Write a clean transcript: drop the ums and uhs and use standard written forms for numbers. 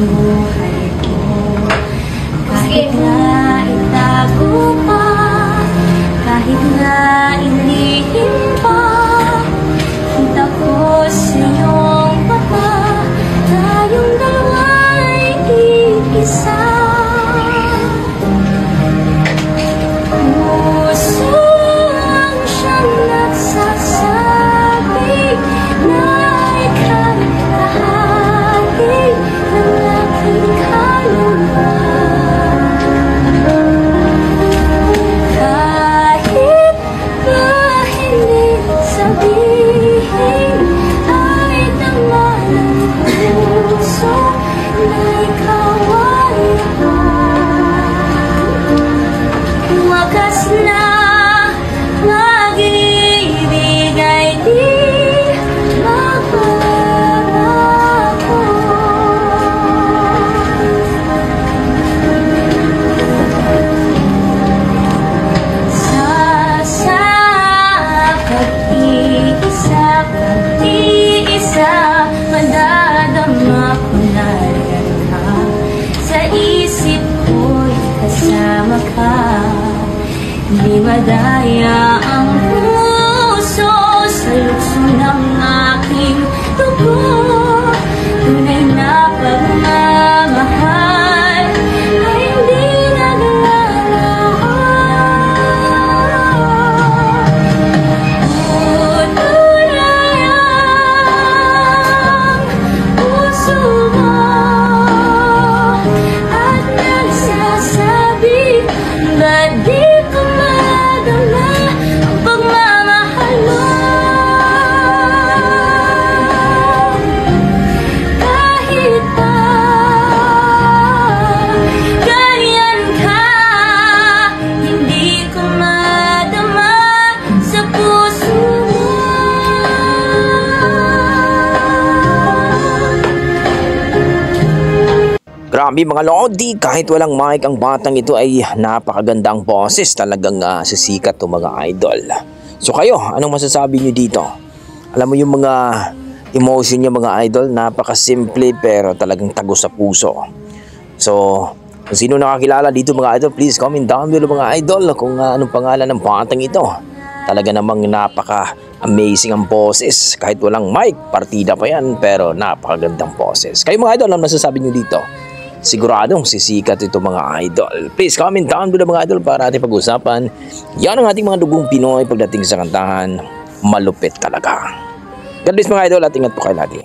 buhay ko. Kahit na itago pa, kahit na inihin pa, kita ko sa iyong mata, tayong dalawa ay iisa. Puso ang siyang nagsasabi na ikaw kahati ng aking kaluluwa. Kahit pa hindi sabihin ay tama ng puso na ikaw ay ako. Wakas na pag-ibig ay di magbabago. Sa pag-iisa, madadama ko na rin ka. Sa isip ko'y kasama ka. Di madaya ang puso sa lukso ng aking dugo. Tunay na pagmamahal ay hindi naglalahad. Tunay ang puso mo at nagsasabi, ba't di ko madama ang pagmamahal mo? Kahit pa ganyan ka, hindi ko madama sa puso mo. Grabe mga Lodi, kahit walang mic ang batang ito ay napakagandang boses. Talagang sisikat to mga idol. So kayo, anong masasabi nyo dito? Alam mo yung mga emotion nyo mga idol, napakasimple pero talagang tago sa puso. So kung sino nakakilala dito mga idol, please comment down below mga idol kung anong pangalan ng batang ito. Talaga namang napaka-amazing ang boses. Kahit walang mic, partida pa yan, pero napakagandang boses. Kayo mga idol, anong masasabi nyo dito? Siguradong sisikat ito mga idol. Please comment down below mga idol para ating pag-usapan. Yan ang ating mga dugong Pinoy pagdating sa kantahan. Malupit talaga. God bless mga idol at ingat po kayo lagi.